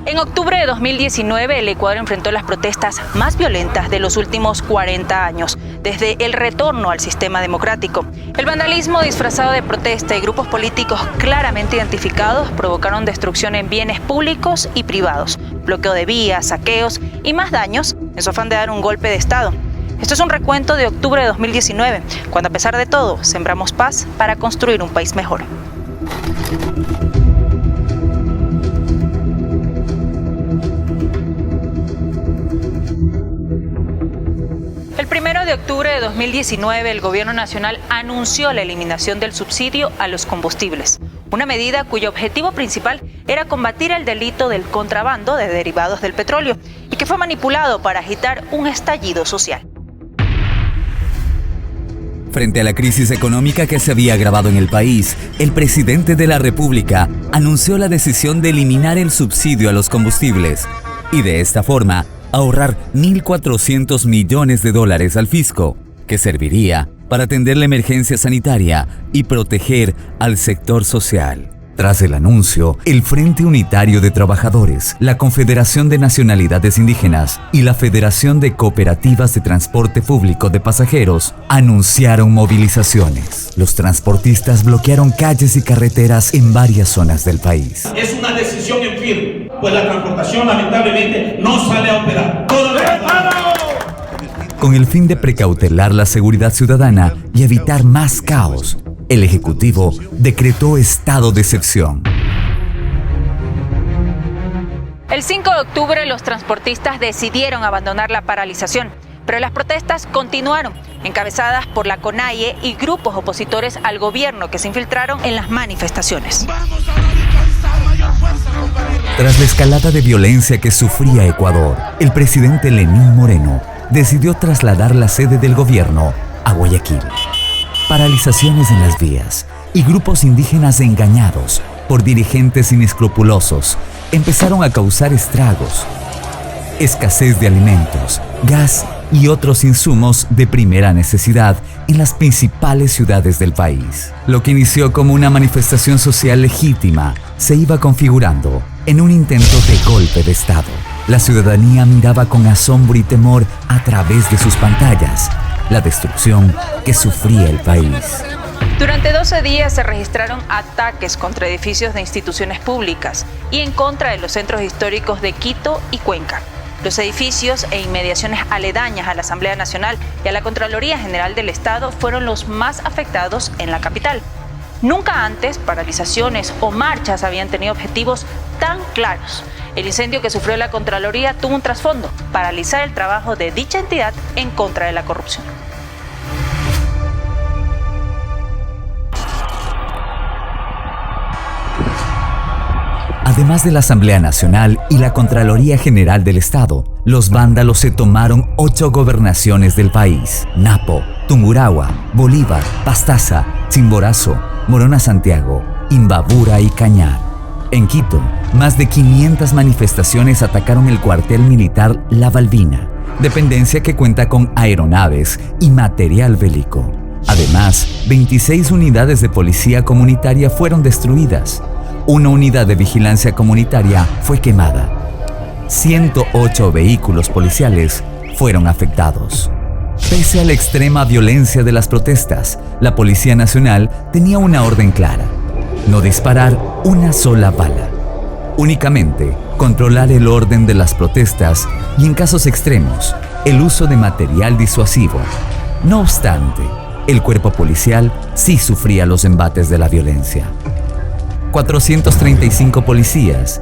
En octubre de 2019, el Ecuador enfrentó las protestas más violentas de los últimos 40 años, desde el retorno al sistema democrático. El vandalismo disfrazado de protesta y grupos políticos claramente identificados provocaron destrucción en bienes públicos y privados, bloqueo de vías, saqueos y más daños en su afán de dar un golpe de Estado. Esto es un recuento de octubre de 2019, cuando a pesar de todo, sembramos paz para construir un país mejor. El 1 de octubre de 2019, el Gobierno Nacional anunció la eliminación del subsidio a los combustibles, una medida cuyo objetivo principal era combatir el delito del contrabando de derivados del petróleo y que fue manipulado para agitar un estallido social. Frente a la crisis económica que se había agravado en el país, el presidente de la República anunció la decisión de eliminar el subsidio a los combustibles y de esta forma ahorrar $1.400 millones al fisco, que serviría para atender la emergencia sanitaria y proteger al sector social. Tras el anuncio, el Frente Unitario de Trabajadores, la Confederación de Nacionalidades Indígenas y la Federación de Cooperativas de Transporte Público de Pasajeros anunciaron movilizaciones. Los transportistas bloquearon calles y carreteras en varias zonas del país. Es una decisión en firme, pues la transportación lamentablemente no sale a operar. Con el fin de precautelar la seguridad ciudadana y evitar más caos, el Ejecutivo decretó estado de excepción. El 5 de octubre, los transportistas decidieron abandonar la paralización, pero las protestas continuaron, encabezadas por la CONAIE y grupos opositores al gobierno que se infiltraron en las manifestaciones. Tras la escalada de violencia que sufría Ecuador, el presidente Lenín Moreno decidió trasladar la sede del gobierno a Guayaquil. Paralizaciones en las vías y grupos indígenas engañados por dirigentes inescrupulosos empezaron a causar estragos. Escasez de alimentos, gas y otros insumos de primera necesidad en las principales ciudades del país. Lo que inició como una manifestación social legítima se iba configurando en un intento de golpe de Estado. La ciudadanía miraba con asombro y temor a través de sus pantallas la destrucción que sufría el país. Durante 12 días se registraron ataques contra edificios de instituciones públicas y en contra de los centros históricos de Quito y Cuenca. Los edificios e inmediaciones aledañas a la Asamblea Nacional y a la Contraloría General del Estado fueron los más afectados en la capital. Nunca antes paralizaciones o marchas habían tenido objetivos tan claros. El incendio que sufrió la Contraloría tuvo un trasfondo: paralizar el trabajo de dicha entidad en contra de la corrupción. Además de la Asamblea Nacional y la Contraloría General del Estado, los vándalos se tomaron 8 gobernaciones del país: Napo, Tungurahua, Bolívar, Pastaza, Chimborazo, Morona Santiago, Imbabura y Cañar. En Quito, más de 500 manifestaciones atacaron el cuartel militar La Balbina, dependencia que cuenta con aeronaves y material bélico. Además, 26 unidades de policía comunitaria fueron destruidas. Una unidad de vigilancia comunitaria fue quemada. 108 vehículos policiales fueron afectados. Pese a la extrema violencia de las protestas, la Policía Nacional tenía una orden clara: no disparar una sola bala. Únicamente controlar el orden de las protestas y, en casos extremos, el uso de material disuasivo. No obstante, el cuerpo policial sí sufría los embates de la violencia. 435 policías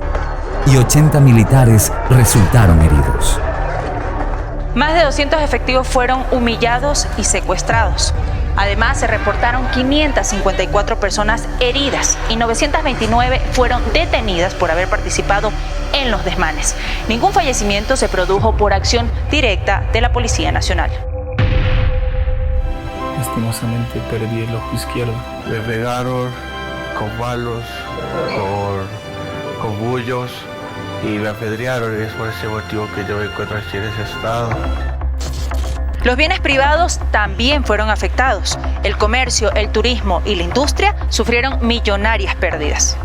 y 80 militares resultaron heridos. Más de 200 efectivos fueron humillados y secuestrados. Además, se reportaron 554 personas heridas y 929 fueron detenidas por haber participado en los desmanes. Ningún fallecimiento se produjo por acción directa de la Policía Nacional. Lastimosamente perdí el ojo izquierdo. Me pegaron con palos, con bullos y me apedrearon, y es por ese motivo que yo me encuentro aquí en ese estado. Los bienes privados también fueron afectados. El comercio, el turismo y la industria sufrieron millonarias pérdidas.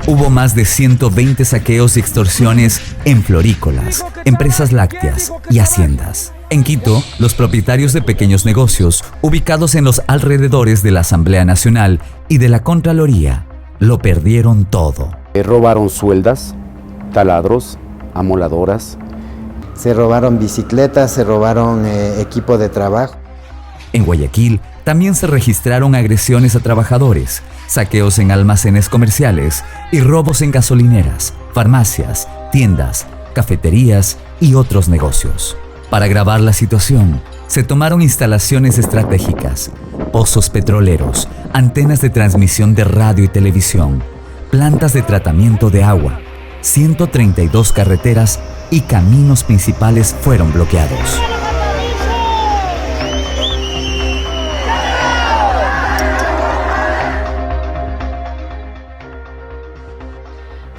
Hubo más de 120 saqueos y extorsiones en florícolas, empresas lácteas y haciendas. En Quito, los propietarios de pequeños negocios, ubicados en los alrededores de la Asamblea Nacional y de la Contraloría, lo perdieron todo. Robaron sueldas, taladros, amoladoras. Se robaron bicicletas, se robaron equipo de trabajo. En Guayaquil también se registraron agresiones a trabajadores, saqueos en almacenes comerciales y robos en gasolineras, farmacias, tiendas, cafeterías y otros negocios. Para agravar la situación, se tomaron instalaciones estratégicas, pozos petroleros, antenas de transmisión de radio y televisión, plantas de tratamiento de agua, 132 carreteras y caminos principales fueron bloqueados.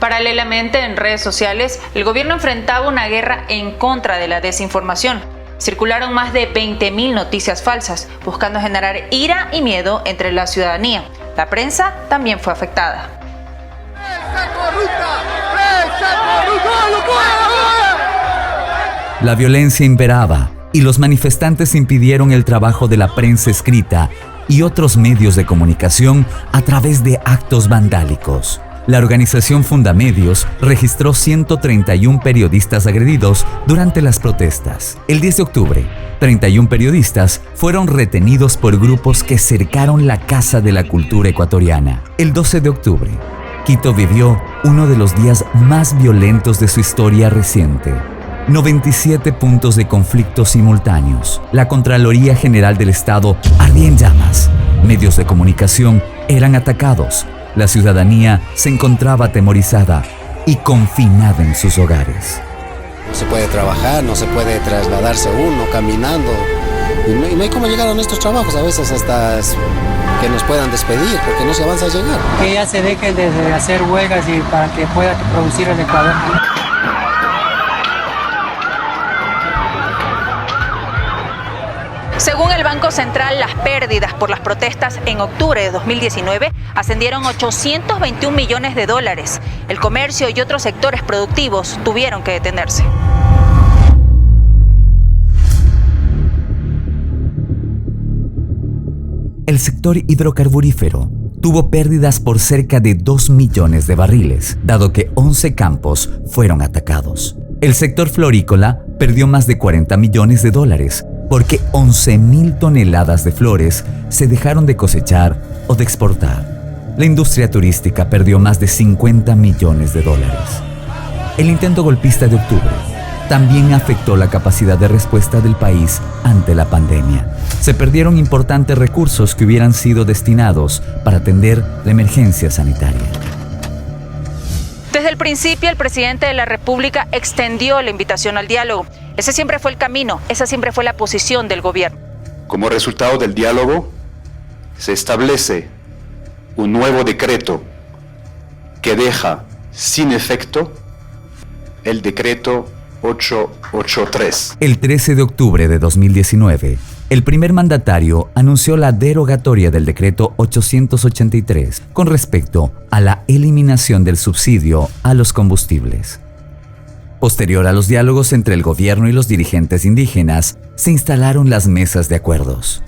Paralelamente, en redes sociales, el gobierno enfrentaba una guerra en contra de la desinformación. Circularon más de 20.000 noticias falsas, buscando generar ira y miedo entre la ciudadanía. La prensa también fue afectada. La violencia imperaba y los manifestantes impidieron el trabajo de la prensa escrita y otros medios de comunicación a través de actos vandálicos. La organización Fundamedios registró 131 periodistas agredidos durante las protestas. El 10 de octubre, 31 periodistas fueron retenidos por grupos que cercaron la Casa de la Cultura Ecuatoriana. El 12 de octubre, Quito vivió uno de los días más violentos de su historia reciente. 97 puntos de conflicto simultáneos. La Contraloría General del Estado ardía en llamas. Medios de comunicación eran atacados. La ciudadanía se encontraba atemorizada y confinada en sus hogares. No se puede trabajar, no se puede trasladarse uno caminando. Y no hay cómo llegar a nuestros trabajos, a veces hasta que nos puedan despedir, porque no se avanza a llegar. Que ya se deje de hacer huelgas y para que pueda producir el Ecuador. Según el Banco Central, las pérdidas por las protestas en octubre de 2019 ascendieron a $821 millones. El comercio y otros sectores productivos tuvieron que detenerse. El sector hidrocarburífero tuvo pérdidas por cerca de 2 millones de barriles, dado que 11 campos fueron atacados. El sector florícola perdió más de $40 millones, porque 11.000 toneladas de flores se dejaron de cosechar o de exportar. La industria turística perdió más de $50 millones. El intento golpista de octubre también afectó la capacidad de respuesta del país ante la pandemia. Se perdieron importantes recursos que hubieran sido destinados para atender la emergencia sanitaria. Desde el principio, el presidente de la República extendió la invitación al diálogo. Ese siempre fue el camino, esa siempre fue la posición del gobierno. Como resultado del diálogo, se establece un nuevo decreto que deja sin efecto el decreto 883. El 13 de octubre de 2019, el primer mandatario anunció la derogatoria del decreto 883 con respecto a la eliminación del subsidio a los combustibles. Posterior a los diálogos entre el gobierno y los dirigentes indígenas, se instalaron las mesas de acuerdos.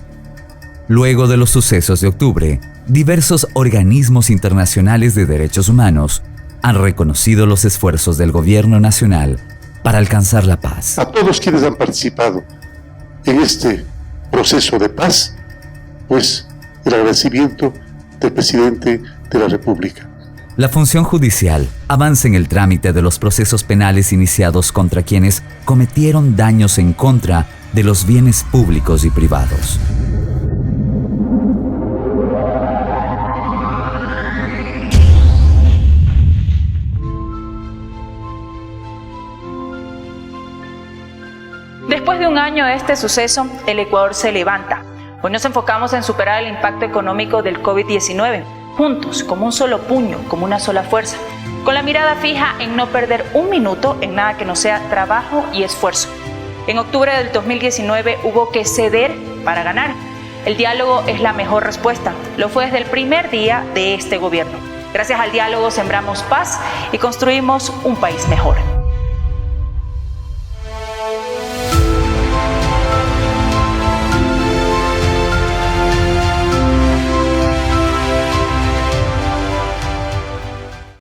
Luego de los sucesos de octubre, diversos organismos internacionales de derechos humanos han reconocido los esfuerzos del gobierno nacional para alcanzar la paz. A todos quienes han participado en este proceso de paz, pues el agradecimiento del presidente de la República. La función judicial avanza en el trámite de los procesos penales iniciados contra quienes cometieron daños en contra de los bienes públicos y privados. Después de un año de este suceso, el Ecuador se levanta. Hoy nos enfocamos en superar el impacto económico del COVID-19, juntos, como un solo puño, como una sola fuerza, con la mirada fija en no perder un minuto en nada que no sea trabajo y esfuerzo. En octubre del 2019 hubo que ceder para ganar. El diálogo es la mejor respuesta. Lo fue desde el primer día de este gobierno. Gracias al diálogo sembramos paz y construimos un país mejor.